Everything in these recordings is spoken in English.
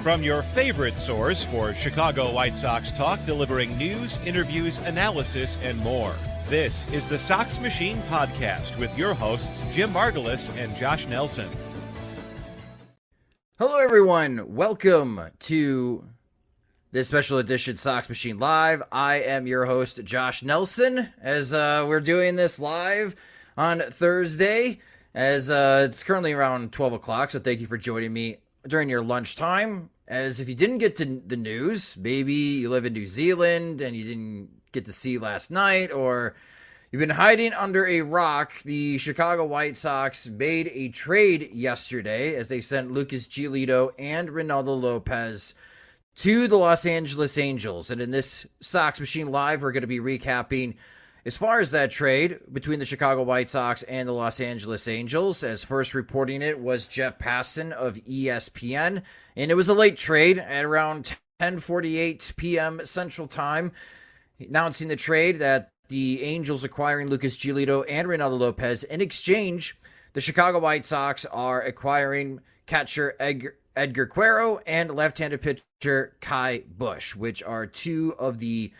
From your favorite source for Chicago White Sox talk, delivering news, interviews, analysis, and more. This is the Sox Machine Podcast with your hosts, Jim Margulis and Josh Nelson. Hello, everyone. Welcome to this special edition Sox Machine Live. I am your host, Josh Nelson, as we're doing this live on Thursday, as it's currently around 12 o'clock, so thank you for joining me during your lunchtime. As if you didn't get to the news, maybe you live in New Zealand and you didn't get to see last night, or you've been hiding under a rock, the Chicago White Sox made a trade yesterday as they sent Lucas Giolito and Reynaldo Lopez to the Los Angeles Angels. And in this Sox Machine Live, we're going to be recapping as far as that trade between the Chicago White Sox and the Los Angeles Angels. As first reporting it was Jeff Passan of ESPN. And it was a late trade at around 10:48 p.m. Central Time, announcing the trade that the Angels acquiring Lucas Giolito and Reynaldo Lopez. In exchange, the Chicago White Sox are acquiring catcher Edgar Quero and left-handed pitcher Ky Bush, which are two of the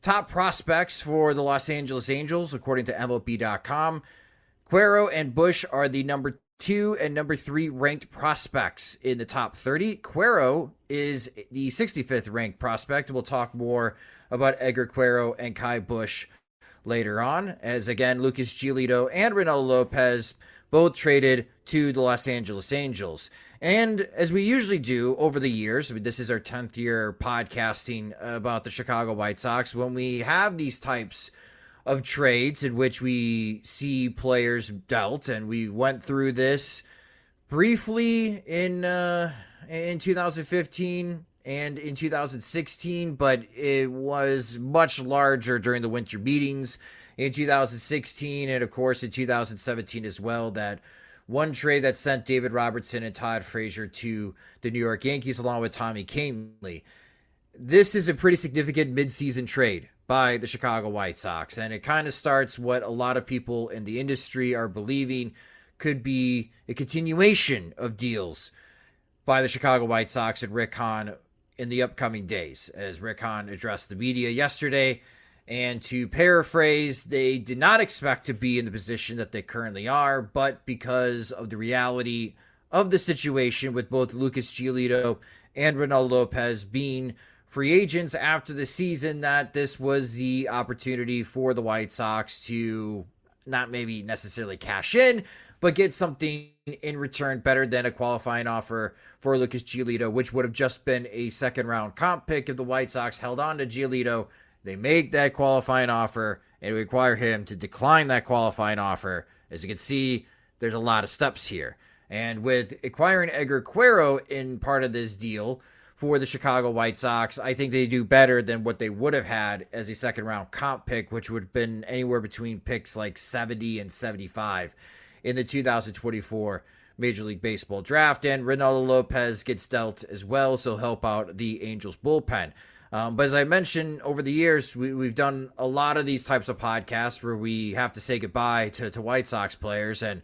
top prospects for the Los Angeles Angels, according to MLB.com. Quero and Bush are the number 2 and number 3 ranked prospects in the top 30. Quero is the 65th ranked prospect. We'll talk more about Edgar Quero and Ky Bush later on, as again, Lucas Giolito and Reynaldo Lopez both traded to the Los Angeles Angels. And as we usually do over the years, this is our 10th year podcasting about the Chicago White Sox, when we have these types of trades in which we see players dealt, and we went through this briefly in 2015 and in 2016, but it was much larger during the winter meetings in 2016, and of course in 2017 as well. That one trade that sent David Robertson and Todd Frazier to the New York Yankees along with Tommy Kahnle. This is a pretty significant midseason trade by the Chicago White Sox, and it kind of starts what a lot of people in the industry are believing could be a continuation of deals by the Chicago White Sox and Rick Hahn in the upcoming days, as Rick Hahn addressed the media yesterday. And to paraphrase, they did not expect to be in the position that they currently are, but because of the reality of the situation with both Lucas Giolito and Reynaldo Lopez being free agents after the season, that this was the opportunity for the White Sox to not maybe necessarily cash in, but get something in return better than a qualifying offer for Lucas Giolito, which would have just been a second-round comp pick if the White Sox held on to Giolito. They make that qualifying offer and require him to decline that qualifying offer. As you can see, there's a lot of steps here. And with acquiring Edgar Quero in part of this deal for the Chicago White Sox, I think they do better than what they would have had as a second-round comp pick, which would have been anywhere between picks like 70 and 75 in the 2024 Major League Baseball draft. And Reynaldo Lopez gets dealt as well, so help out the Angels bullpen. But as I mentioned, over the years, we've done a lot of these types of podcasts where we have to say goodbye to White Sox players. And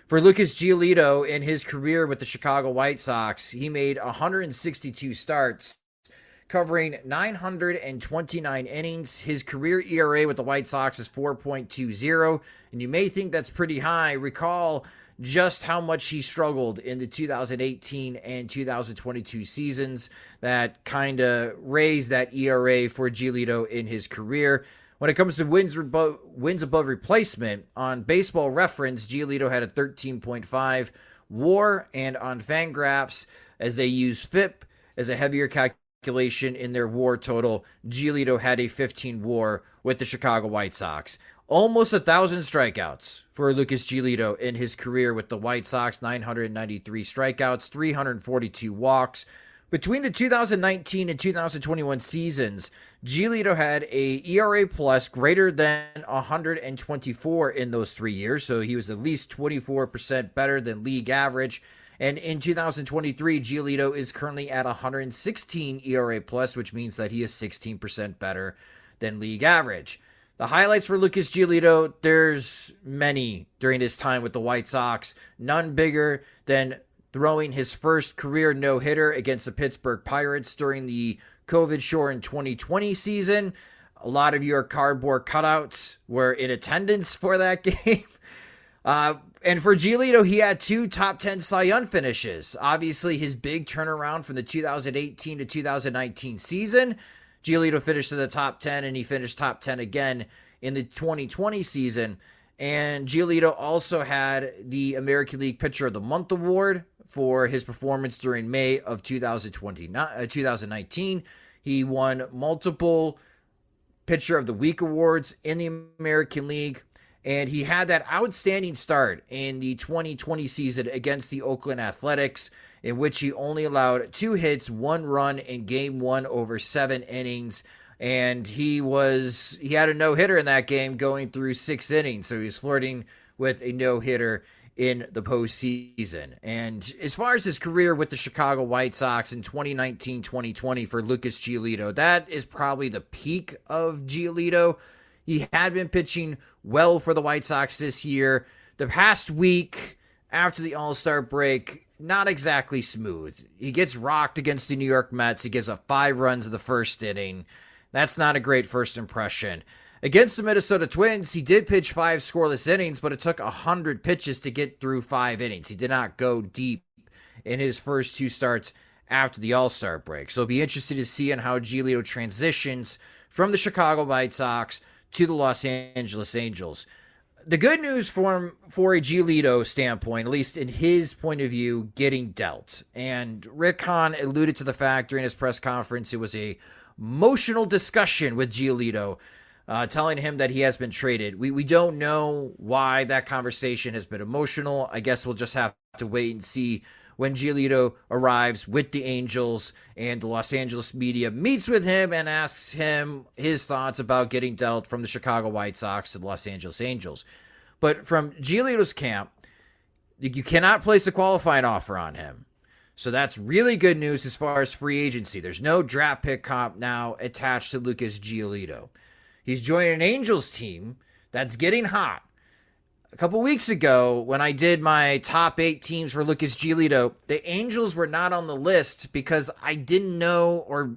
for Lucas Giolito in his career with the Chicago White Sox, he made 162 starts, covering 929 innings. His career ERA with the White Sox is 4.20, and you may think that's pretty high. Recall just how much he struggled in the 2018 and 2022 seasons that kind of raised that ERA for Giolito in his career. When it comes to wins above replacement, on Baseball Reference, Giolito had a 13.5 WAR, and on Fangraphs, as they use FIP as a heavier calculation in their WAR total, Giolito had a 15 WAR with the Chicago White Sox. Almost 1,000 strikeouts for Lucas Giolito in his career with the White Sox, 993 strikeouts, 342 walks. Between the 2019 and 2021 seasons, Giolito had a ERA plus greater than 124 in those 3 years, so he was at least 24% better than league average. And in 2023, Giolito is currently at 116 ERA plus, which means that he is 16% better than league average. The highlights for Lucas Giolito, there's many during his time with the White Sox, none bigger than throwing his first career no-hitter against the Pittsburgh Pirates during the COVID-shortened 2020 season. A lot of your cardboard cutouts were in attendance for that game. And for Giolito, he had 2 top 10 Cy Young finishes. Obviously, his big turnaround from the 2018 to 2019 season. Giolito finished in the top 10, and he finished top 10 again in the 2020 season. And Giolito also had the American League Pitcher of the Month award for his performance during May of 2019. He won multiple Pitcher of the Week awards in the American League. And he had that outstanding start in the 2020 season against the Oakland Athletics, in which he only allowed 2 hits, 1 run in game 1 over 7 innings. And he had a no-hitter in that game going through 6 innings. So he was flirting with a no-hitter in the postseason. And as far as his career with the Chicago White Sox in 2019-2020 for Lucas Giolito, that is probably the peak of Giolito. He had been pitching well for the White Sox this year. The past week after the All-Star break, not exactly smooth. He gets rocked against the New York Mets. He gives up 5 runs in the first inning. That's not a great first impression. Against the Minnesota Twins, he did pitch 5 scoreless innings, but it took 100 pitches to get through 5 innings. He did not go deep in his first 2 starts after the All-Star break. So it'll be interesting to see on how Giolito transitions from the Chicago White Sox to the Los Angeles Angels. The good news for a Giolito standpoint, at least in his point of view, getting dealt. And Rick Hahn alluded to the fact during his press conference, it was a emotional discussion with Giolito, telling him that he has been traded. We don't know why that conversation has been emotional. I guess we'll just have to wait and see when Giolito arrives with the Angels and the Los Angeles media meets with him and asks him his thoughts about getting dealt from the Chicago White Sox to the Los Angeles Angels. But from Giolito's camp, you cannot place a qualifying offer on him. So that's really good news as far as free agency. There's no draft pick comp now attached to Lucas Giolito. He's joining an Angels team that's getting hot. A couple weeks ago, when I did my top 8 teams for Lucas Giolito, the Angels were not on the list because I didn't know, or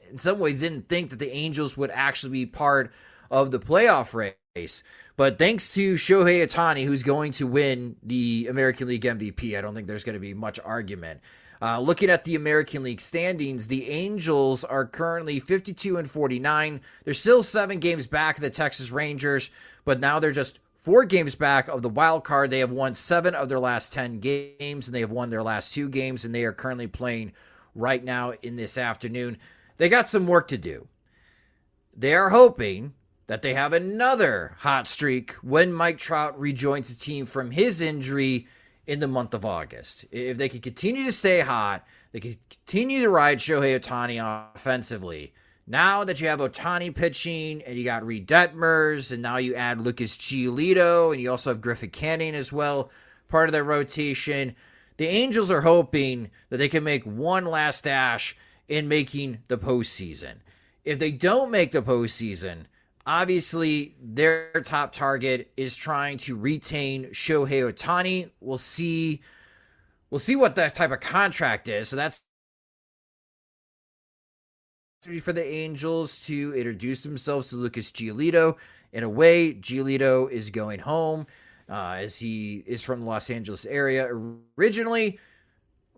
in some ways didn't think, that the Angels would actually be part of the playoff race. But thanks to Shohei Ohtani, who's going to win the American League MVP, I don't think there's going to be much argument. Looking at the American League standings, the Angels are currently 52-49. They're still 7 games back of the Texas Rangers, but now they're just 4 games back of the wild card. They have won 7 of their last 10 games, and they have won their last 2 games, and they are currently playing right now in this afternoon. They got some work to do. They are hoping that they have another hot streak when Mike Trout rejoins the team from his injury in the month of August. If they can continue to stay hot, they can continue to ride Shohei Ohtani offensively. Now that you have Ohtani pitching and you got Reed Detmers and now you add Lucas Giolito and you also have Griffin Canning as well, part of their rotation, the Angels are hoping that they can make one last dash in making the postseason. If they don't make the postseason, obviously their top target is trying to retain Shohei Ohtani. We'll see what that type of contract is. So that's for the Angels to introduce themselves to Lucas Giolito. In a way, Giolito is going home as he is from the Los Angeles area originally.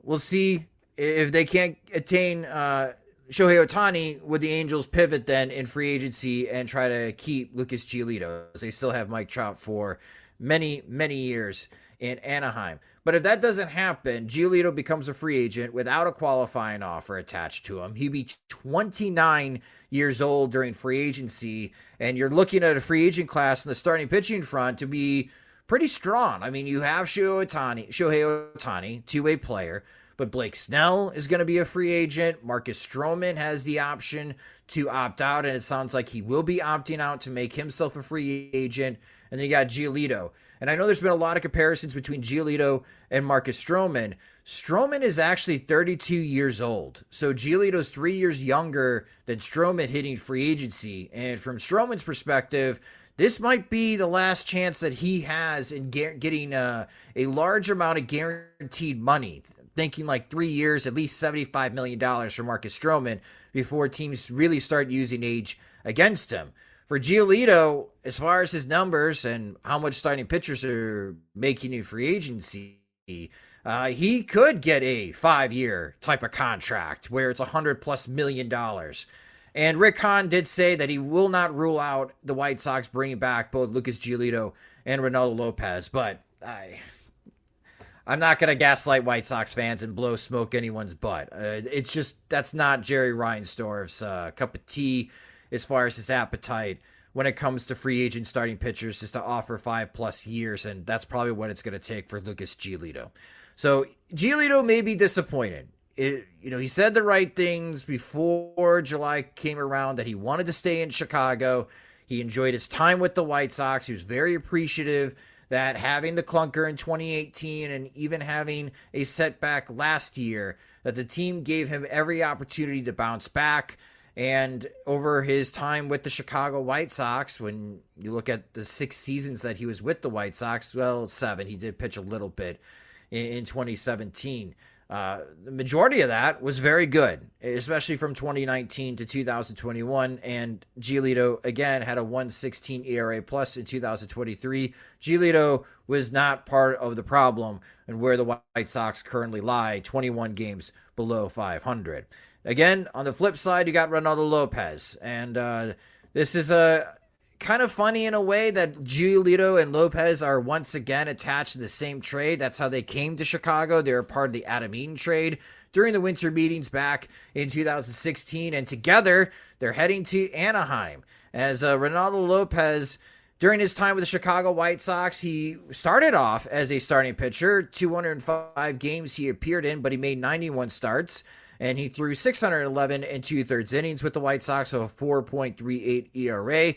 We'll see if they can't attain Shohei Ohtani. Would the Angels pivot then in free agency and try to keep Lucas Giolito, as they still have Mike Trout for many, many years in Anaheim? But if that doesn't happen, Giolito becomes a free agent without a qualifying offer attached to him. He'd be 29 years old during free agency, and you're looking at a free agent class in the starting pitching front to be pretty strong. I mean, you have Shohei Ohtani, two-way player, but Blake Snell is going to be a free agent. Marcus Stroman has the option to opt out, and it sounds like he will be opting out to make himself a free agent. And then you got Giolito. And I know there's been a lot of comparisons between Giolito and Marcus Stroman. Stroman is actually 32 years old. So Giolito's 3 years younger than Stroman hitting free agency. And from Stroman's perspective, this might be the last chance that he has in getting a large amount of guaranteed money. thinking like 3 years, at least $75 million for Marcus Stroman before teams really start using age against him. For Giolito, as far as his numbers and how much starting pitchers are making in free agency, he could get a 5-year type of contract where it's $100+ million. And Rick Hahn did say that he will not rule out the White Sox bringing back both Lucas Giolito and Reynaldo Lopez, but I'm not going to gaslight White Sox fans and blow smoke anyone's butt. It's just, that's not Jerry Reinsdorf's cup of tea as far as his appetite when it comes to free agent starting pitchers, is to offer 5+ years, and that's probably what it's going to take for Lucas Giolito. So Giolito may be disappointed. He said the right things before July came around, that he wanted to stay in Chicago. He enjoyed his time with the White Sox. He was very appreciative that having the clunker in 2018 and even having a setback last year, that the team gave him every opportunity to bounce back. And over his time with the Chicago White Sox, when you look at the 6 seasons that he was with the White Sox, well, 7, he did pitch a little bit in 2017. The majority of that was very good, especially from 2019 to 2021. And Giolito, again, had a 1.16 ERA plus in 2023. Giolito was not part of the problem and where the White Sox currently lie, 21 games below 500. Again, on the flip side, you got Reynaldo Lopez. And this is a kind of funny in a way that Giolito and Lopez are once again attached to the same trade. That's how they came to Chicago. They were part of the Adam Eaton trade during the winter meetings back in 2016. And together, they're heading to Anaheim. As Reynaldo Lopez, during his time with the Chicago White Sox, he started off as a starting pitcher. 205 games he appeared in, but he made 91 starts. And he threw 611 and 2/3 innings with the White Sox with a 4.38 ERA.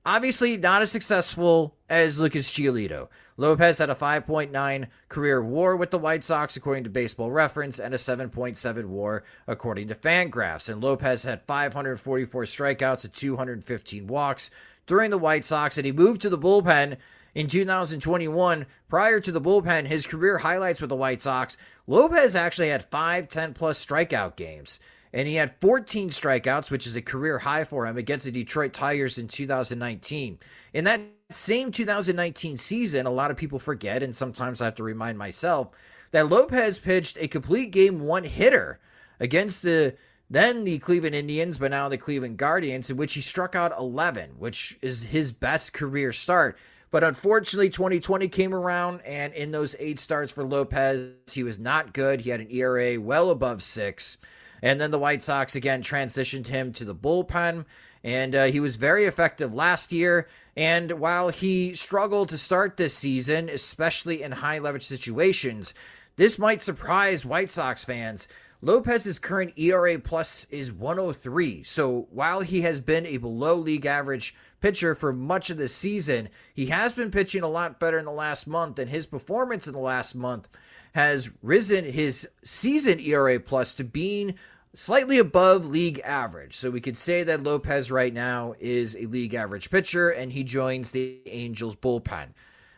Obviously not as successful as Lucas Giolito. Lopez had a 5.9 career WAR with the White Sox according to Baseball Reference, and a 7.7 WAR according to Fangraphs. And Lopez had 544 strikeouts and 215 walks during the White Sox, and he moved to the bullpen in 2021. Prior to the bullpen, his career highlights with the White Sox, Lopez actually had 5 10-plus strikeout games. And he had 14 strikeouts, which is a career high for him, against the Detroit Tigers in 2019. In that same 2019 season, a lot of people forget, and sometimes I have to remind myself, that Lopez pitched a complete game 1 hitter against the Cleveland Indians, but now the Cleveland Guardians, in which he struck out 11, which is his best career start. But unfortunately, 2020 came around, and in those 8 starts for Lopez, he was not good. He had an ERA well above 6. And then the White Sox again transitioned him to the bullpen, and he was very effective last year. And while he struggled to start this season, especially in high leverage situations, this might surprise White Sox fans. Lopez's current ERA plus is 103. So while he has been a below league average pitcher for much of the season, he has been pitching a lot better in the last month, and his performance in the last month has risen his season ERA plus to being slightly above league average. So we could say that Lopez right now is a league average pitcher, and he joins the Angels bullpen.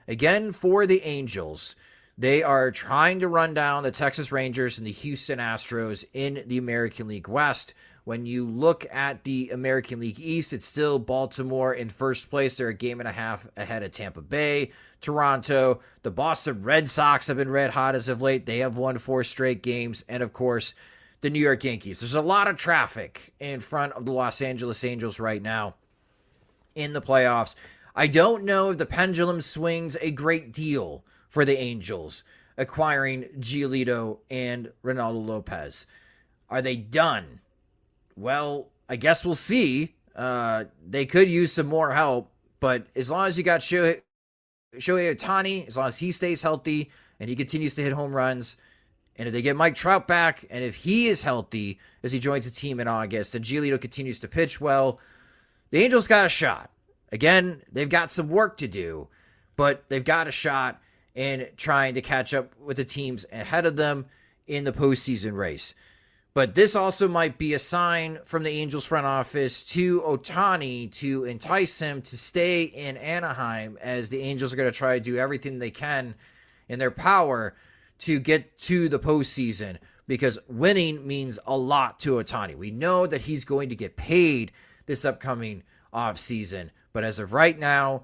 Again, for the Angels, they are trying to run down the Texas Rangers and the Houston Astros in the American League West. When you look at the American League East, it's still Baltimore in first place. They're a game and a half ahead of Tampa Bay, Toronto. The Boston Red Sox have been red hot as of late. They have won 4 straight games. And of course, the New York Yankees. There's a lot of traffic in front of the Los Angeles Angels right now in the playoffs. I don't know if the pendulum swings a great deal for the Angels acquiring Giolito and Reynaldo Lopez. Are they done? Well, I guess we'll see. They could use some more help, but as long as you got Shohei Ohtani, as long as he stays healthy and he continues to hit home runs, and if they get Mike Trout back, and if he is healthy as he joins the team in August, and Giolito continues to pitch well, the Angels got a shot. Again, they've got some work to do, but they've got a shot in trying to catch up with the teams ahead of them in the postseason race. But this also might be a sign from the Angels front office to Ohtani to entice him to stay in Anaheim, as the Angels are going to try to do everything they can in their power to get to the postseason, because winning means a lot to Ohtani. We know that he's going to get paid this upcoming offseason, but as of right now,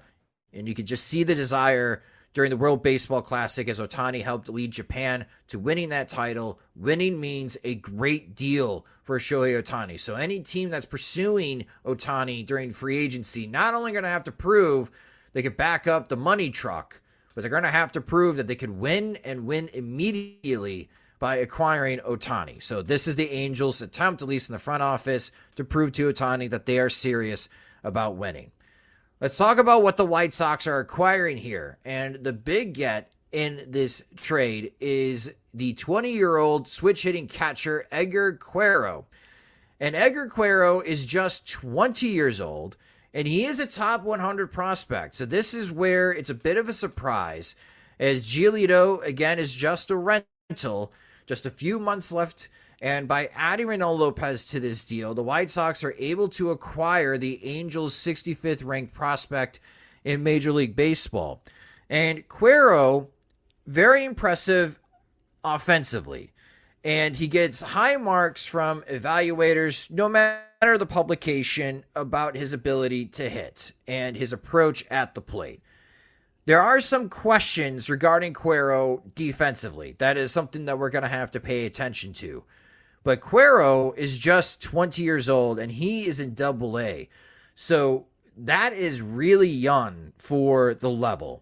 and you can just see the desire during the World Baseball Classic as Ohtani helped lead Japan to winning that title. Winning means a great deal for Shohei Ohtani. So any team that's pursuing Ohtani during free agency, not only going to have to prove they could back up the money truck, but they're going to have to prove that they could win and win immediately by acquiring Ohtani. So this is the Angels' attempt, at least in the front office, to prove to Ohtani that they are serious about winning. Let's talk about what the White Sox are acquiring here. And the big get in this trade is the 20-year-old switch-hitting catcher Edgar Quero. And Edgar Quero is just 20 years old, and he is a top 100 prospect. So this is where it's a bit of a surprise, as Giolito, again, is just a rental, just a few months left. And by adding Reynaldo Lopez to this deal, the White Sox are able to acquire the Angels' 65th ranked prospect in Major League Baseball. And Quero, very impressive offensively. And he gets high marks from evaluators, no matter the publication, about his ability to hit and his approach at the plate. There are some questions regarding Quero defensively. That is something that we're going to have to pay attention to. But Quero is just 20 years old, and he is in Double-A. So that is really young for the level.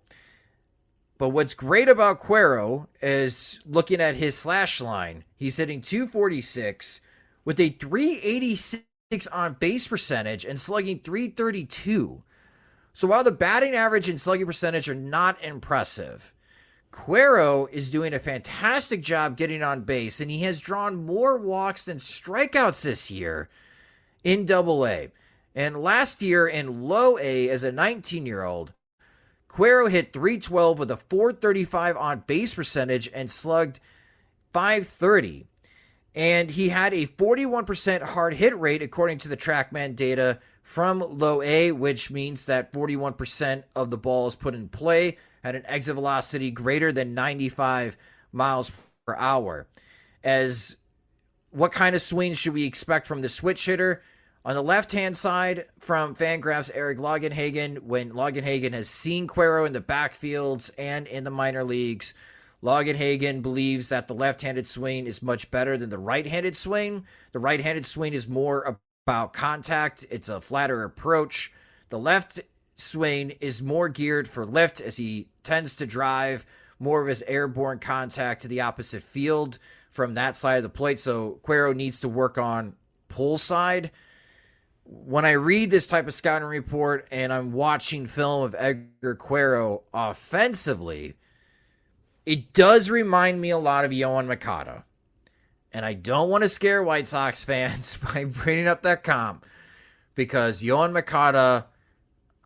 But what's great about Quero is looking at his slash line. He's hitting .246 with a .386 on base percentage and slugging .332. So while the batting average and slugging percentage are not impressive, Quero is doing a fantastic job getting on base, and he has drawn more walks than strikeouts this year in Double-A. And last year in Low A as a 19-year-old, Quero hit .312 with a .435 on base percentage and slugged .530. And he had a 41% hard hit rate according to the TrackMan data from Low A, which means that 41% of the balls put in play had an exit velocity greater than 95 miles per hour. As what kind of swings should we expect from the switch hitter? On the left-hand side, from Fangraphs' Eric Longenhagen, when Longenhagen has seen Quero in the backfields and in the minor leagues, Longenhagen believes that the left-handed swing is much better than the right-handed swing. The right-handed swing is more about contact. It's a flatter approach. The left swing is more geared for lift, as he tends to drive more of his airborne contact to the opposite field from that side of the plate. So Quero needs to work on pull side. When I read this type of scouting report and I'm watching film of Edgar Quero offensively, it does remind me a lot of Yoan Moncada. And I don't want to scare White Sox fans by bringing up that comp, because Yoan Moncada,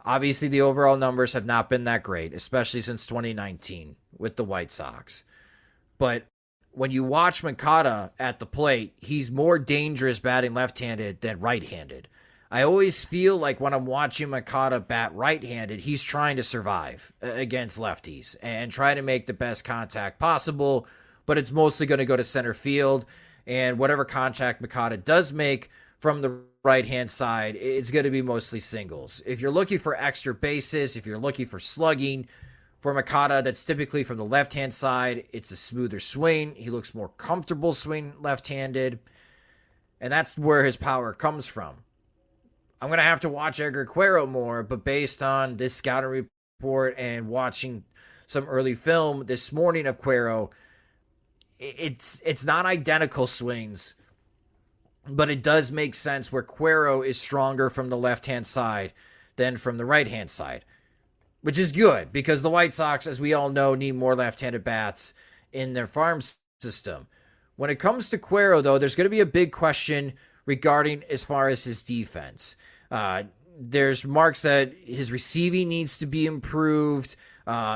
obviously the overall numbers have not been that great, especially since 2019 with the White Sox. But when you watch Moncada at the plate, he's more dangerous batting left-handed than right-handed. I always feel like when I'm watching Moncada bat right-handed, he's trying to survive against lefties and try to make the best contact possible, but it's mostly going to go to center field, and whatever contact Moncada does make from the right-hand side, it's going to be mostly singles. If you're looking for extra bases, if you're looking for slugging, for Moncada, that's typically from the left-hand side. It's a smoother swing. He looks more comfortable swinging left-handed, and that's where his power comes from. I'm going to have to watch Edgar Quero more, but based on this scouting report and watching some early film this morning of Quero, it's not identical swings, but it does make sense where Quero is stronger from the left-hand side than from the right-hand side, which is good because the White Sox, as we all know, need more left-handed bats in their farm system. When it comes to Quero, though, there's going to be a big question regarding as far as his defense. There's marks that his receiving needs to be improved,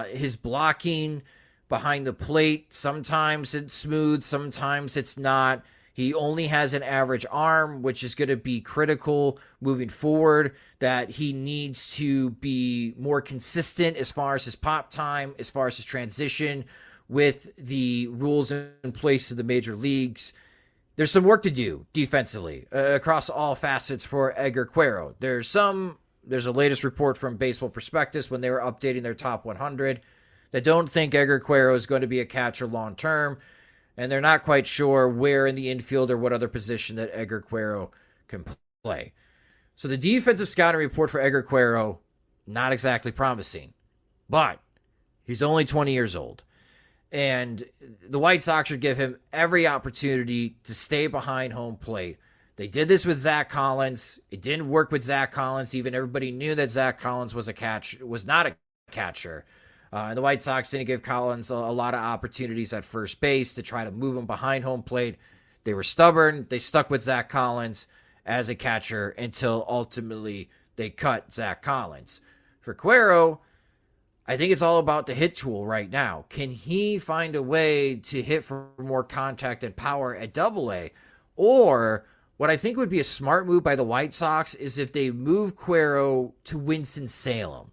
his blocking behind the plate, sometimes it's smooth, sometimes it's not. He only has an average arm, which is going to be critical moving forward, that he needs to be more consistent as far as his pop time, as far as his transition, with the rules in place in the major leagues, there's some work to do defensively across all facets for Edgar Quero. There's a latest report from Baseball Prospectus when they were updating their top 100 that don't think Edgar Quero is going to be a catcher long term, and they're not quite sure where in the infield or what other position that Edgar Quero can play. So the defensive scouting report for Edgar Quero, not exactly promising, but he's only 20 years old. And the White Sox should give him every opportunity to stay behind home plate. They did this with Zach Collins. It didn't work with Zach Collins. Even everybody knew that Zach Collins was not a catcher. And the White Sox didn't give Collins a lot of opportunities at first base to try to move him behind home plate. They were stubborn. They stuck with Zach Collins as a catcher until ultimately they cut Zach Collins. For Quero, I think it's all about the hit tool right now. Can he find a way to hit for more contact and power at Double-A? Or what I think would be a smart move by the White Sox is if they move Quero to Winston-Salem.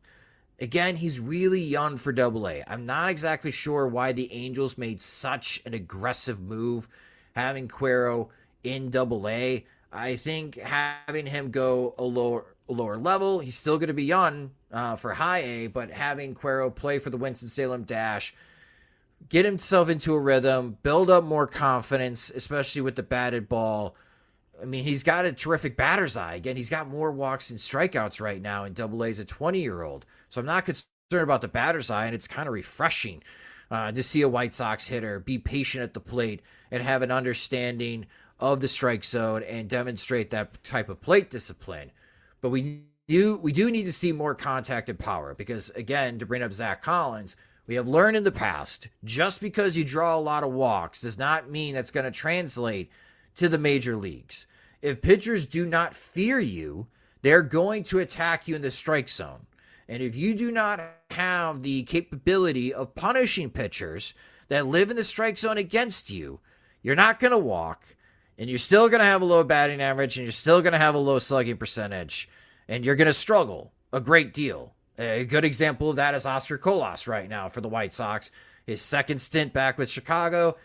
Again, he's really young for Double-A. I'm not exactly sure why the Angels made such an aggressive move having Quero in Double-A. I think having him go a lower level, he's still going to be young for High A, but having Quero play for the Winston-Salem Dash, get himself into a rhythm, build up more confidence, especially with the batted ball. I mean, he's got a terrific batter's eye. Again, he's got more walks and strikeouts right now in Double-A as a 20-year-old. So I'm not concerned about the batter's eye, and it's kind of refreshing to see a White Sox hitter be patient at the plate and have an understanding of the strike zone and demonstrate that type of plate discipline. But we do need to see more contact and power because, again, to bring up Zach Collins, we have learned in the past, just because you draw a lot of walks does not mean that's going to translate to the major leagues. If pitchers do not fear you, they're going to attack you in the strike zone. And if you do not have the capability of punishing pitchers that live in the strike zone against you, you're not going to walk, and you're still going to have a low batting average, and you're still going to have a low slugging percentage, and you're going to struggle a great deal. A good example of that is Oscar Colas right now for the White Sox. His second stint back with Chicago,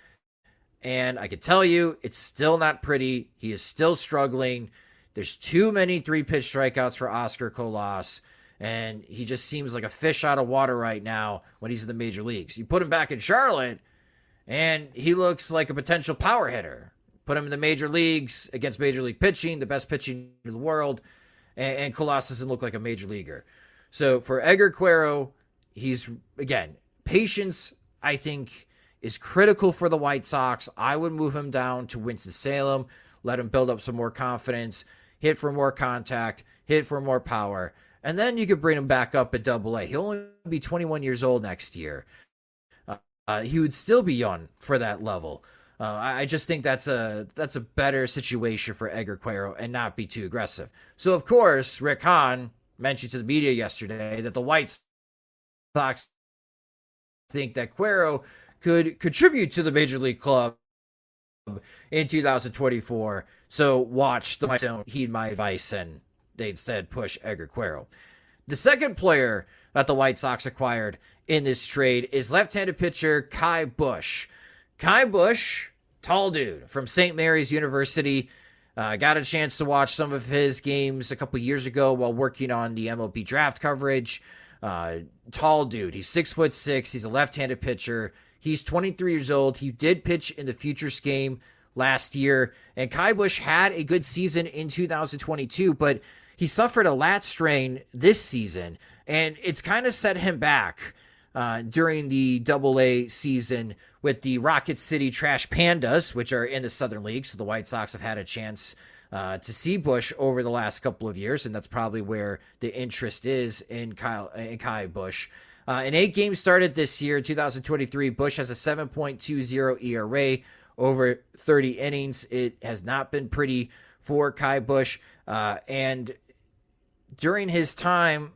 and I can tell you, it's still not pretty. He is still struggling. There's too many 3-pitch strikeouts for Oscar Colas, and he just seems like a fish out of water right now when he's in the major leagues. You put him back in Charlotte, and he looks like a potential power hitter. Put him in the major leagues against major league pitching, the best pitching in the world, and Colas doesn't look like a major leaguer. So for Edgar Quero, he's, again, patience, I think, is critical for the White Sox. I would move him down to Winston-Salem, let him build up some more confidence, hit for more contact, hit for more power, and then you could bring him back up at Double-A. He'll only be 21 years old next year. He would still be young for that level. I just think that's a better situation for Edgar Quero and not be too aggressive. So, of course, Rick Hahn mentioned to the media yesterday that the White Sox think that Quero could contribute to the Major League club in 2024. So watch the White Sox don't heed my advice and they instead push Edgar Quero. The second player that the White Sox acquired in this trade is left-handed pitcher Kai Busch. Kai Busch, tall dude from St. Mary's University. Got a chance to watch some of his games a couple years ago while working on the MLB draft coverage. Tall dude. He's 6'6". He's a left-handed pitcher. He's 23 years old. He did pitch in the Futures game last year. And Kai Busch had a good season in 2022, but he suffered a lat strain this season, and it's kind of set him back during the Double-A season with the Rocket City Trash Pandas, which are in the Southern League. So the White Sox have had a chance to see Busch over the last couple of years, and that's probably where the interest is in Kai Busch. In 8 games started this year, 2023, Busch has a 7.20 ERA over 30 innings. It has not been pretty for Kai Busch, and during his time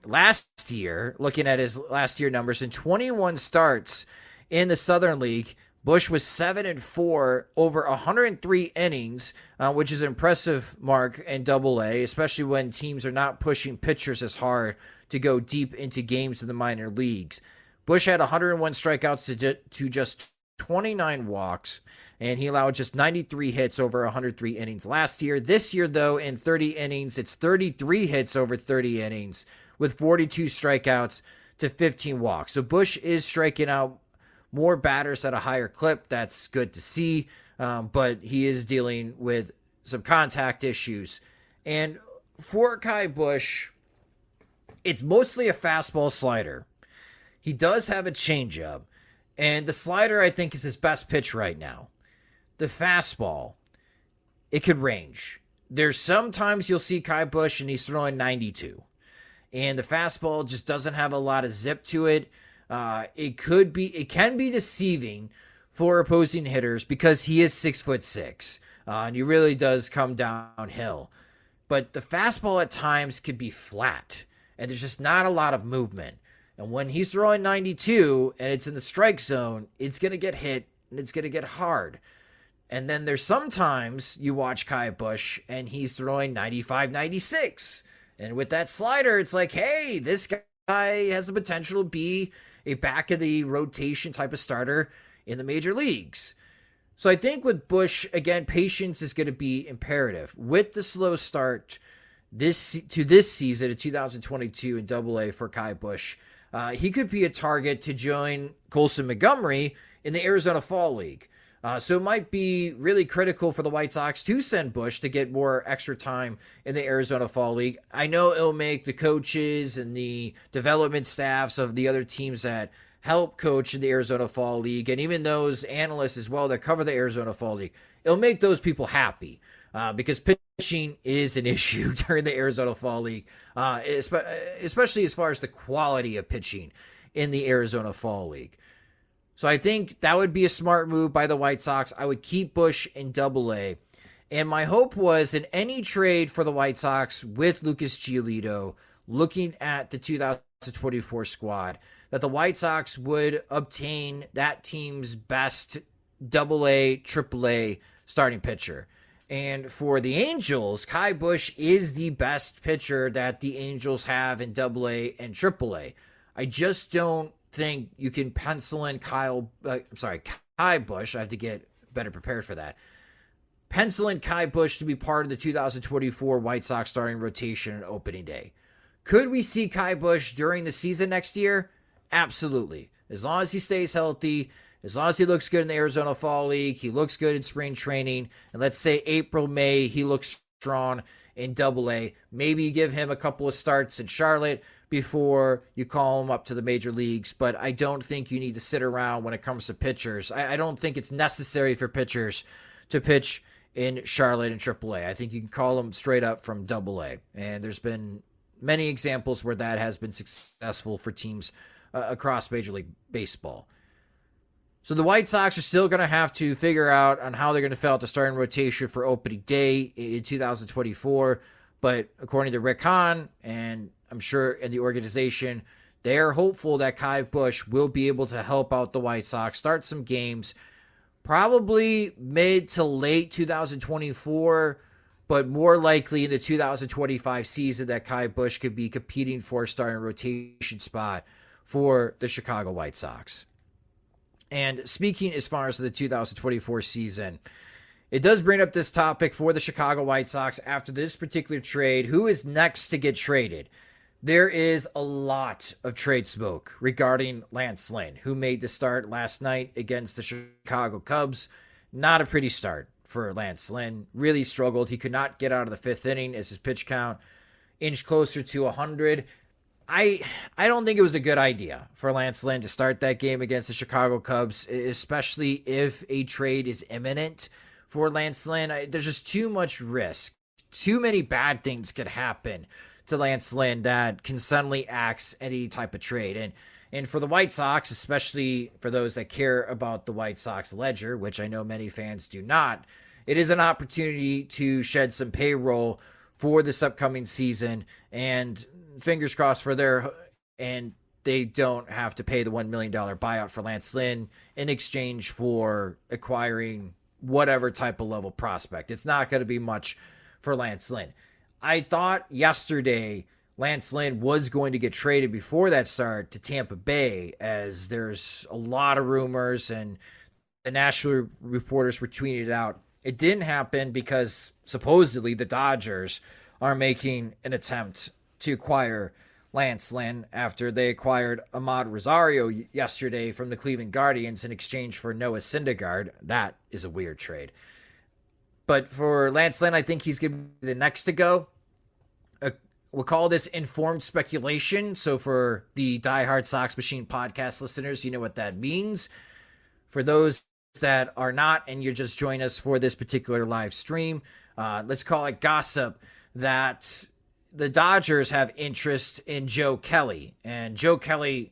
last year, looking at his last year numbers, in 21 starts in the Southern League, Busch was 7-4 over 103 innings, which is an impressive mark in Double-A, especially when teams are not pushing pitchers as hard to go deep into games in the minor leagues. Bush had 101 strikeouts to just 29 walks, and he allowed just 93 hits over 103 innings last year. This year, though, in 30 innings, it's 33 hits over 30 innings with 42 strikeouts to 15 walks. So Bush is striking out more batters at a higher clip. That's good to see, but he is dealing with some contact issues. And for Ky Bush, it's mostly a fastball slider. He does have a changeup, and the slider, I think, is his best pitch right now. The fastball, it could range. There's sometimes you'll see Ky Bush and he's throwing 92, and the fastball just doesn't have a lot of zip to it. It can be deceiving for opposing hitters because he is 6'6", and he really does come downhill. But the fastball at times could be flat, and there's just not a lot of movement. And when he's throwing 92 and it's in the strike zone, it's going to get hit and it's going to get hard. And then there's sometimes you watch Ky Bush and he's throwing 95, 96. And with that slider, it's like, hey, this guy has the potential to be a back of the rotation type of starter in the major leagues. So I think with Bush, again, patience is going to be imperative. With the slow start this season in 2022 in Double-A for Ky Bush, he could be a target to join Colson Montgomery in the Arizona Fall League. So it might be really critical for the White Sox to send Bush to get more extra time in the Arizona Fall League. I know it'll make the coaches and the development staffs of the other teams that help coach in the Arizona Fall League, and even those analysts as well that cover the Arizona Fall League, it'll make those people happy because pitching is an issue during the Arizona Fall League, especially as far as the quality of pitching in the Arizona Fall League. So I think that would be a smart move by the White Sox. I would keep Bush in Double-A. And my hope was in any trade for the White Sox with Lucas Giolito, looking at the 2024 squad, that the White Sox would obtain that team's best Double-A, Triple-A starting pitcher. And for the Angels, Ky Bush is the best pitcher that the Angels have in Double-A and Triple-A. I just don't think you can pencil in Ky Bush. I have to get better prepared for that. Pencil in Ky Bush to be part of the 2024 White Sox starting rotation on opening day. Could we see Ky Bush during the season next year? Absolutely. As long as he stays healthy, as long as he looks good in the Arizona Fall League, he looks good in spring training, and let's say April, May, he looks strong in Double-A. Maybe you give him a couple of starts in Charlotte before you call him up to the major leagues, but I don't think you need to sit around when it comes to pitchers. I don't think it's necessary for pitchers to pitch in Charlotte and Triple-A. I think you can call them straight up from Double-A, and there's been many examples where that has been successful for teams across Major League Baseball. So the White Sox are still going to have to figure out on how they're going to fill out the starting rotation for opening day in 2024. But according to Rick Hahn, and I'm sure in the organization, they are hopeful that Ky Bush will be able to help out the White Sox, start some games, probably mid to late 2024, but more likely in the 2025 season that Ky Bush could be competing for a starting rotation spot for the Chicago White Sox. And speaking as far as the 2024 season, it does bring up this topic for the Chicago White Sox after this particular trade. Who is next to get traded? There is a lot of trade smoke regarding Lance Lynn, who made the start last night against the Chicago Cubs. Not a pretty start for Lance Lynn. Really struggled. He could not get out of the fifth inning as his pitch count inched closer to 100. I don't think it was a good idea for Lance Lynn to start that game against the Chicago Cubs, especially if a trade is imminent for Lance Lynn. There's just too much risk. Too many bad things could happen to Lance Lynn that can suddenly axe any type of trade. And for the White Sox, especially for those that care about the White Sox ledger, which I know many fans do not, it is an opportunity to shed some payroll for this upcoming season, and fingers crossed for they don't have to pay the $1 million buyout for Lance Lynn in exchange for acquiring whatever type of level prospect. It's not going to be much for Lance Lynn. I thought yesterday Lance Lynn was going to get traded before that start to Tampa Bay, as there's a lot of rumors and the national reporters were tweeting it out. It didn't happen because supposedly the Dodgers are making an attempt to acquire Lance Lynn after they acquired Ahmad Rosario yesterday from the Cleveland Guardians in exchange for Noah Syndergaard. That is a weird trade. But for Lance Lynn, I think he's going to be the next to go. We'll call this informed speculation. So for the diehard Sox Machine podcast listeners, you know what that means. For those that are not, and you're just joining us for this particular live stream, let's call it gossip that the Dodgers have interest in Joe Kelly. And Joe Kelly,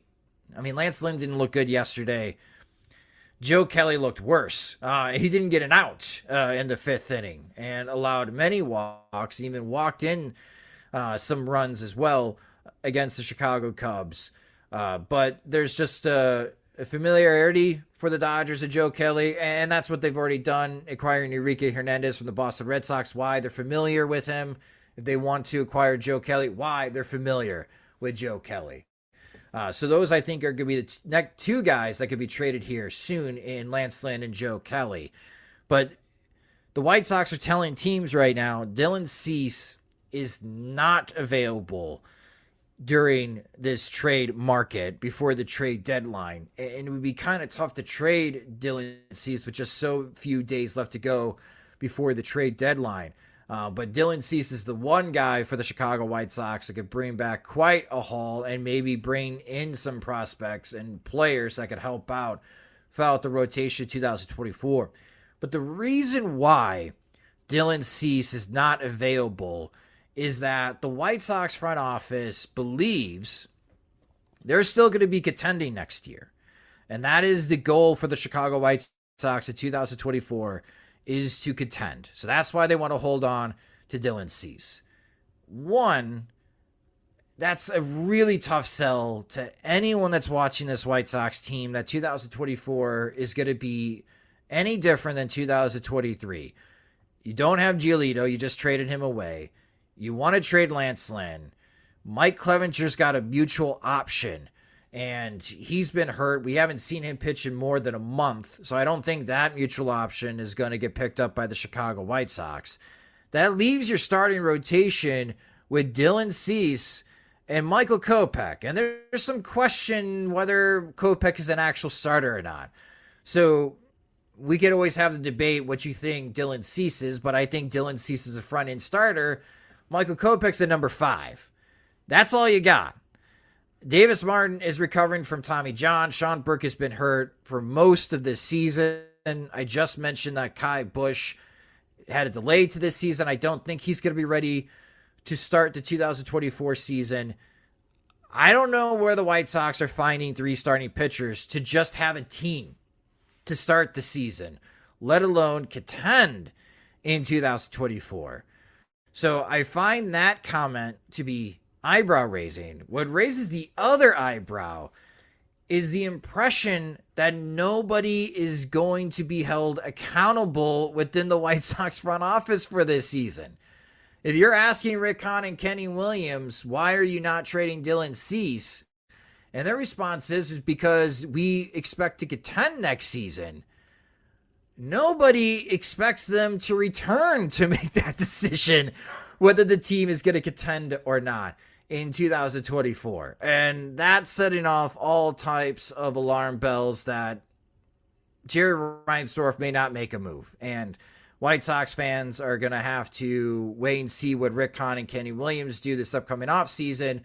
I mean, Lance Lynn didn't look good yesterday. Joe Kelly looked worse. He didn't get an out in the fifth inning and allowed many walks, even walked in some runs as well against the Chicago Cubs. But there's just a familiarity for the Dodgers of Joe Kelly, and that's what they've already done, acquiring Enrique Hernandez from the Boston Red Sox. Why? They're familiar with him. If they want to acquire Joe Kelly, why? They're familiar with Joe Kelly. So those, I think, are going to be the next two guys that could be traded here soon in Lance Lynn and Joe Kelly. But the White Sox are telling teams right now, Dylan Cease is not available during this trade market before the trade deadline. And it would be kind of tough to trade Dylan Cease with just so few days left to go before the trade deadline. But Dylan Cease is the one guy for the Chicago White Sox that could bring back quite a haul and maybe bring in some prospects and players that could help out, fill out the rotation 2024. But the reason why Dylan Cease is not available is that the White Sox front office believes they're still going to be contending next year. And that is the goal for the Chicago White Sox in 2024, is to contend. So that's why they want to hold on to Dylan Cease. One, that's a really tough sell to anyone that's watching this White Sox team, that 2024 is going to be any different than 2023. You don't have Giolito. You just traded him away. You want to trade Lance Lynn. Mike Clevenger's got a mutual option, and he's been hurt. We haven't seen him pitch in more than a month, so I don't think that mutual option is going to get picked up by the Chicago White Sox. That leaves your starting rotation with Dylan Cease and Michael Kopech, and there's some question whether Kopech is an actual starter or not. So we could always have the debate what you think Dylan Cease is, but I think Dylan Cease is a front-end starter. Michael Kopech's at number 5. That's all you got. Davis Martin is recovering from Tommy John. Sean Burke has been hurt for most of this season. I just mentioned that Kai Busch had a delay to this season. I don't think he's going to be ready to start the 2024 season. I don't know where the White Sox are finding 3 starting pitchers to just have a team to start the season, let alone contend in 2024. So I find that comment to be eyebrow raising. What raises the other eyebrow is the impression that nobody is going to be held accountable within the White Sox front office for this season. If you're asking Rick Hahn and Kenny Williams, why are you not trading Dylan Cease? And their response is because we expect to contend next season. Nobody expects them to return to make that decision whether the team is going to contend or not in 2024. And that's setting off all types of alarm bells that Jerry Reinsdorf may not make a move. And White Sox fans are going to have to wait and see what Rick Hahn and Kenny Williams do this upcoming offseason.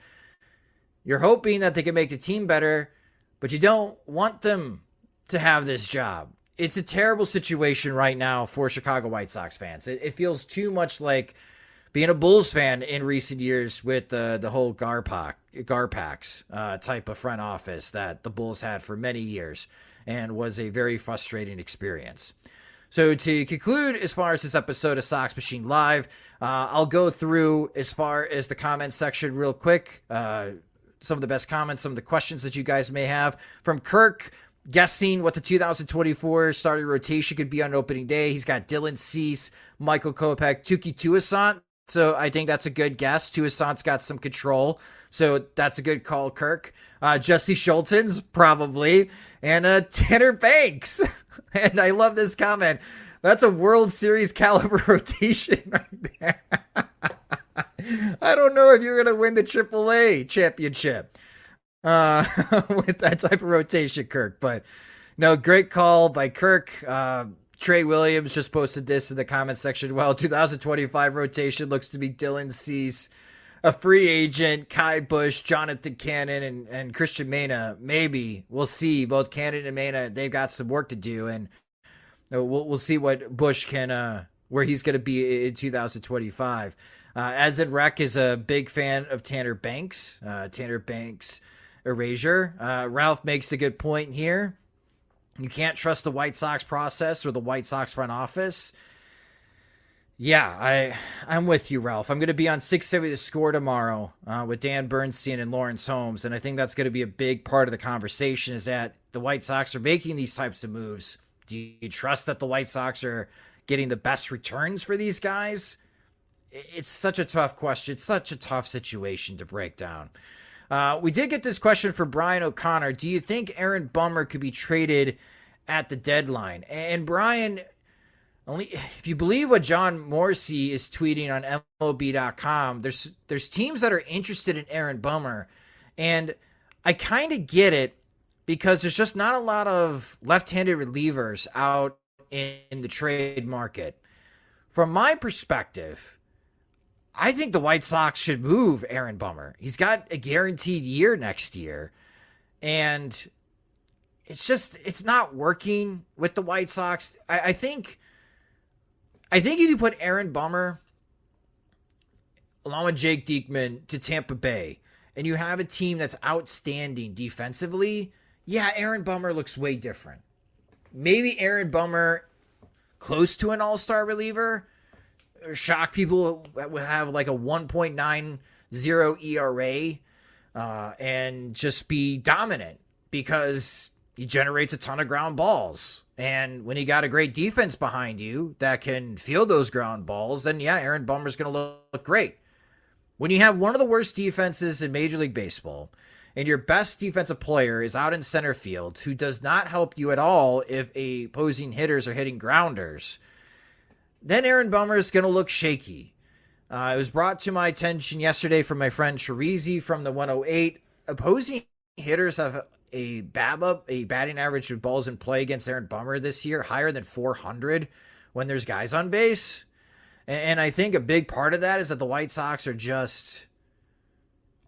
You're hoping that they can make the team better, but you don't want them to have this job. It's a terrible situation right now for Chicago White Sox fans. It feels too much like being a Bulls fan in recent years with the whole Garpax type of front office that the Bulls had for many years and was a very frustrating experience. So to conclude, as far as this episode of Sox Machine Live, I'll go through as far as the comments section real quick. Some of the best comments, some of the questions that you guys may have. From Kirk, guessing what the 2024 starting rotation could be on opening day. He's got Dylan Cease, Michael Kopech, Tuki Tucson. So I think that's a good guess. Toussaint's got some control. So that's a good call, Kirk. Jesse Schultens, probably. And Tanner Banks. And I love this comment. That's a World Series caliber rotation right there. I don't know if you're going to win the AAA championship with that type of rotation, Kirk. But no, great call by Kirk. Trey Williams just posted this in the comment section. Well, 2025 rotation looks to be Dylan Cease, a free agent, Kai Bush, Jonathan Cannon, and Christian Mena. Maybe we'll see. Both Cannon and Mena, they've got some work to do, and we'll see what Bush can, where he's going to be in 2025. As in Rec is a big fan of Tanner Banks. Tanner Banks erasure. Ralph makes a good point here. You can't trust the White Sox process or the White Sox front office. Yeah, I'm with you, Ralph. I'm going to be on 670 The Score tomorrow with Dan Bernstein and Lawrence Holmes, and I think that's going to be a big part of the conversation is that the White Sox are making these types of moves. Do you trust that the White Sox are getting the best returns for these guys? It's such a tough question. It's such a tough situation to break down. We did get this question for Brian O'Connor. Do you think Aaron Bummer could be traded at the deadline? And Brian, only if you believe what John Morrissey is tweeting on MLB.com, there's teams that are interested in Aaron Bummer. And I kind of get it because there's just not a lot of left-handed relievers out in the trade market. From my perspective, I think the White Sox should move Aaron Bummer. He's got a guaranteed year next year. And it's not working with the White Sox. I think if you put Aaron Bummer along with Jake Diekman to Tampa Bay and you have a team that's outstanding defensively, yeah, Aaron Bummer looks way different. Maybe Aaron Bummer close to an all-star reliever, shock people that would have like a 1.90 ERA and just be dominant because he generates a ton of ground balls. And when you got a great defense behind you that can field those ground balls, then yeah, Aaron Bummer's going to look great. When you have one of the worst defenses in Major League Baseball and your best defensive player is out in center field who does not help you at all if opposing hitters are hitting grounders, then Aaron Bummer is going to look shaky. It was brought to my attention yesterday from my friend Chirizi from the 108. Opposing hitters have a BABIP, a batting average of balls in play against Aaron Bummer this year, higher than 400 when there's guys on base. And I think a big part of that is that the White Sox are just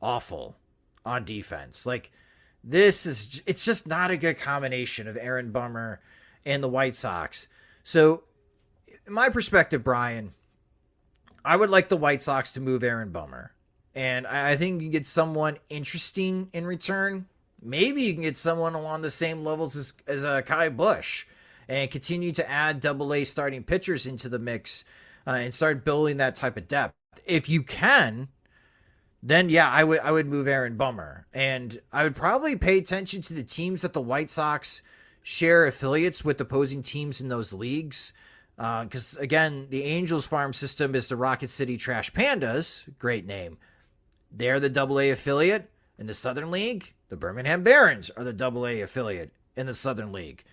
awful on defense. Like, it's just not a good combination of Aaron Bummer and the White Sox. So, in my perspective, Brian, I would like the White Sox to move Aaron Bummer. And I think you can get someone interesting in return. Maybe you can get someone along the same levels as Kai Bush and continue to add AA starting pitchers into the mix and start building that type of depth. If you can, then yeah, I would move Aaron Bummer. And I would probably pay attention to the teams that the White Sox share affiliates with opposing teams in those leagues. Because, again, the Angels farm system is the Rocket City Trash Pandas. Great name. They're the AA affiliate in the Southern League. The Birmingham Barons are the AA affiliate in the Southern League.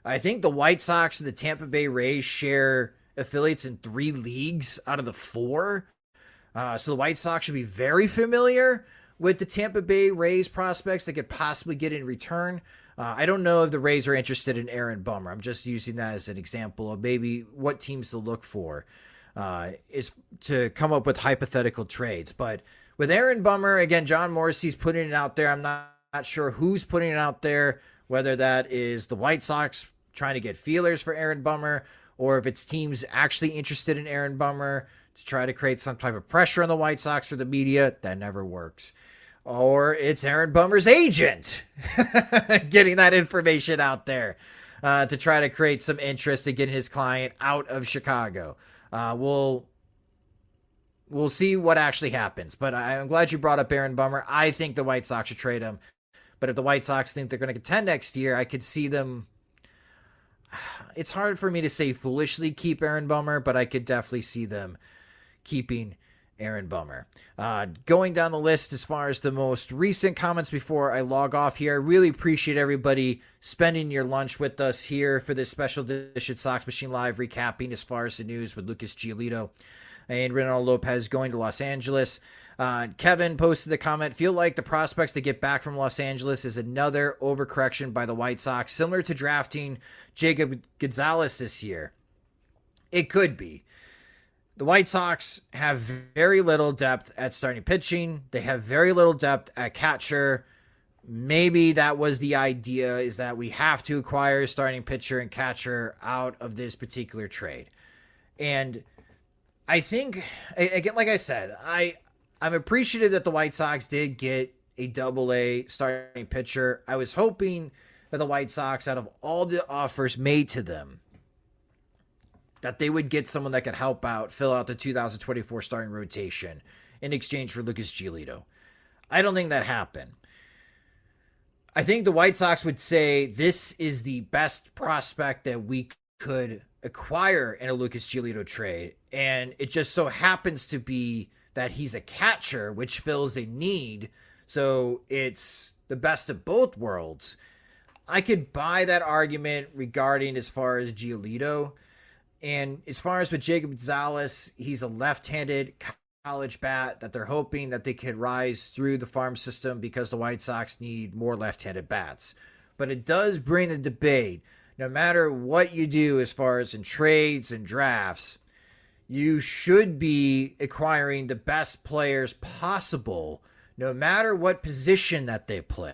I think the White Sox and the Tampa Bay Rays share affiliates in 3 leagues out of the 4. So the White Sox should be very familiar with the Tampa Bay Rays prospects they could possibly get in return. I don't know if the Rays are interested in Aaron Bummer. I'm just using that as an example of maybe what teams to look for is to come up with hypothetical trades. But with Aaron Bummer, again, John Morrissey's putting it out there. I'm not sure who's putting it out there, whether that is the White Sox trying to get feelers for Aaron Bummer or if it's teams actually interested in Aaron Bummer to try to create some type of pressure on the White Sox or the media. That never works. Or it's Aaron Bummer's agent getting that information out there to try to create some interest in getting his client out of Chicago. We'll see what actually happens. But I'm glad you brought up Aaron Bummer. I think the White Sox should trade him. But if the White Sox think they're going to contend next year, I could see them. It's hard for me to say foolishly keep Aaron Bummer, but I could definitely see them keeping Aaron Bummer. Going down the list as far as the most recent comments before I log off here, I really appreciate everybody spending your lunch with us here for this special edition Sox Machine Live recapping as far as the news with Lucas Giolito and Reynaldo Lopez going to Los Angeles. Kevin posted the comment, feel like the prospects to get back from Los Angeles is another overcorrection by the White Sox, similar to drafting Jacob Gonzalez this year. It could be. The White Sox have very little depth at starting pitching. They have very little depth at catcher. Maybe that was the idea, is that we have to acquire a starting pitcher and catcher out of this particular trade. And I think, again, like I said, I'm appreciative that the White Sox did get a double-A starting pitcher. I was hoping that the White Sox, out of all the offers made to them, that they would get someone that could help out, fill out the 2024 starting rotation in exchange for Lucas Giolito. I don't think that happened. I think the White Sox would say this is the best prospect that we could acquire in a Lucas Giolito trade. And it just so happens to be that he's a catcher, which fills a need. So it's the best of both worlds. I could buy that argument regarding as far as Giolito. And as far as with Jacob Gonzalez, he's a left-handed college bat that they're hoping that they could rise through the farm system because the White Sox need more left-handed bats. But it does bring the debate. No matter what you do as far as in trades and drafts, you should be acquiring the best players possible, no matter what position that they play,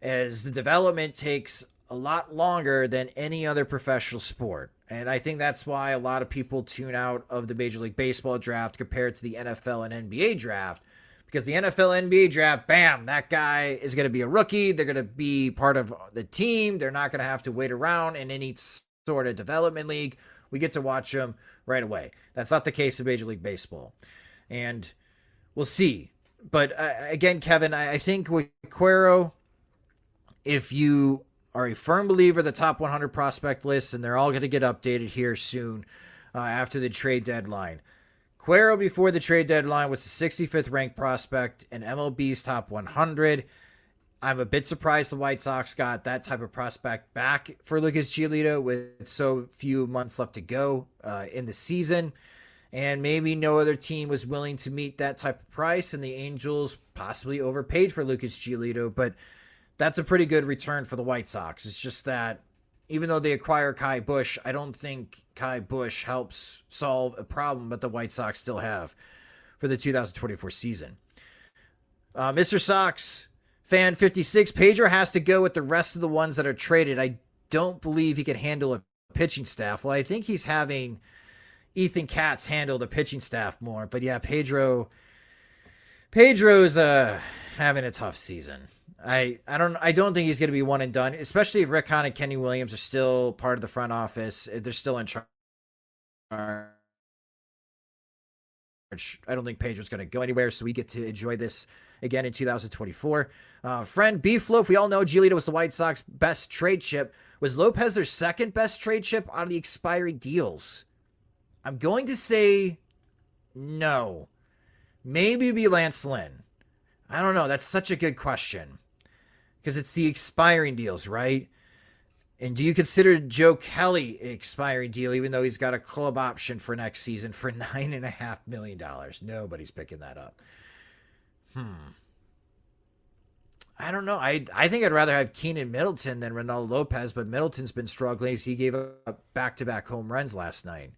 as the development takes a lot longer than any other professional sport. And I think that's why a lot of people tune out of the Major League Baseball draft compared to the NFL and NBA draft. Because the NFL NBA draft, bam, that guy is going to be a rookie. They're going to be part of the team. They're not going to have to wait around in any sort of development league. We get to watch them right away. That's not the case in Major League Baseball. And we'll see. But again, Kevin, I think with Cuero, if you are a firm believer of the top 100 prospect list, and they're all going to get updated here soon after the trade deadline. Cuero before the trade deadline was the 65th ranked prospect in MLB's top 100. I'm a bit surprised the White Sox got that type of prospect back for Lucas Giolito with so few months left to go in the season. And maybe no other team was willing to meet that type of price, and the Angels possibly overpaid for Lucas Giolito, but that's a pretty good return for the White Sox. It's just that even though they acquire Kai Busch, I don't think Kai Busch helps solve a problem that the White Sox still have for the 2024 season. Mr. Sox fan 56, Pedro has to go with the rest of the ones that are traded. I don't believe he can handle a pitching staff. Well, I think he's having Ethan Katz handle the pitching staff more. But yeah, Pedro's having a tough season. I don't think he's going to be one and done, especially if Rick Hahn and Kenny Williams are still part of the front office. If they're still in charge. I don't think Pedro's going to go anywhere, so we get to enjoy this again in 2024. Friend Beefloaf, we all know Giolito was the White Sox best trade chip. Was Lopez their second best trade chip out of the expiring deals? I'm going to say no. Maybe it'd be Lance Lynn. I don't know. That's such a good question. Because it's the expiring deals, right? And do you consider Joe Kelly an expiring deal, even though he's got a club option for next season for $9.5 million? Nobody's picking that up. I don't know. I think I'd rather have Keenan Middleton than Reynaldo Lopez, but Middleton's been struggling as he gave up back-to-back home runs last night.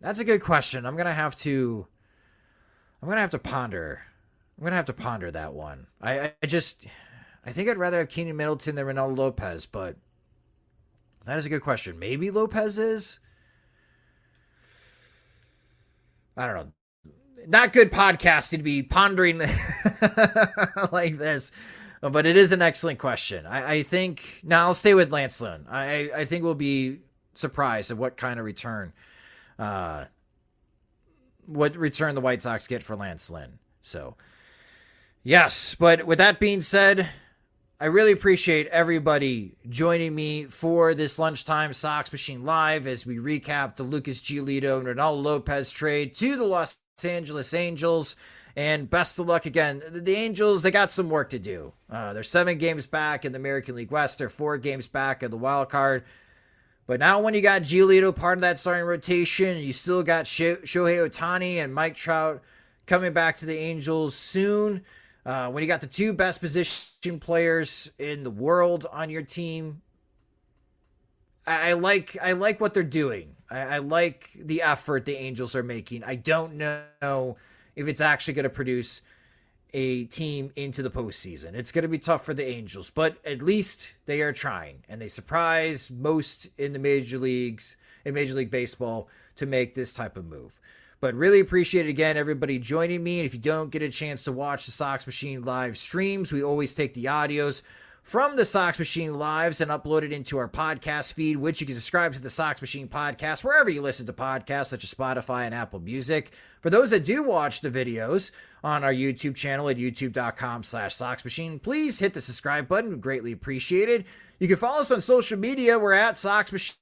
That's a good question. I'm gonna have to ponder. I'm gonna have to ponder that one. I think I'd rather have Keenan Middleton than Reynaldo Lopez, but that is a good question. Maybe Lopez is. I don't know. Not good podcasting to be pondering like this, but it is an excellent question. I think now I'll stay with Lance Lynn. I think we'll be surprised at what kind of return, the White Sox get for Lance Lynn. So, yes, but with that being said, I really appreciate everybody joining me for this lunchtime Sox Machine Live as we recap the Lucas Giolito and Reynaldo Lopez trade to the Los Angeles Angels. And best of luck again. The Angels, they got some work to do. They're 7 games back in the American League West. They're 4 games back in the wild card. But now when you got Giolito part of that starting rotation, you still got Shohei Ohtani and Mike Trout coming back to the Angels soon. When you got the 2 best position players in the world on your team, I like what they're doing. I like the effort the Angels are making. I don't know if it's actually going to produce a team into the postseason. It's going to be tough for the Angels, but at least they are trying, and they surprise most in the major leagues, in Major League Baseball, to make this type of move. But really appreciate it again, everybody joining me. And if you don't get a chance to watch the Sox Machine live streams, we always take the audios from the Sox Machine lives and upload it into our podcast feed, which you can subscribe to the Sox Machine podcast wherever you listen to podcasts, such as Spotify and Apple Music. For those that do watch the videos on our YouTube channel at youtube.com/Sox Machine, please hit the subscribe button. We greatly appreciate it. You can follow us on social media. We're at Sox Machine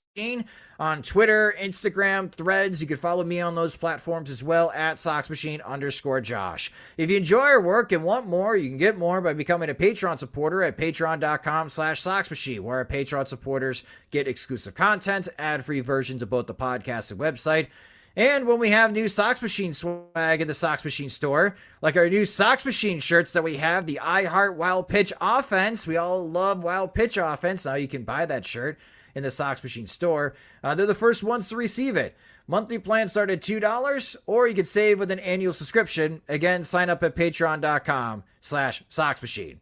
on Twitter, Instagram, Threads. You can follow me on those platforms as well at SoxMachine_Josh. If you enjoy our work and want more, you can get more by becoming a Patreon supporter at patreon.com/SoxMachine, where our Patreon supporters get exclusive content, ad-free versions of both the podcast and website. And when we have new Sox Machine swag in the Sox Machine store, like our new Sox Machine shirts that we have, the I Heart Wild Pitch Offense. We all love Wild Pitch Offense. Now you can buy that shirt in the Sox Machine store. They're the first ones to receive it. Monthly plans start at $2, or you can save with an annual subscription. Again, sign up at patreon.com/Sox Machine.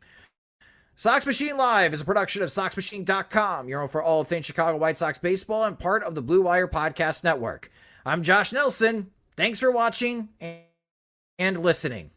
Sox Machine Live is a production of SoxMachine.com, your home for all things Chicago White Sox baseball and part of the Blue Wire Podcast Network. I'm Josh Nelson. Thanks for watching and listening.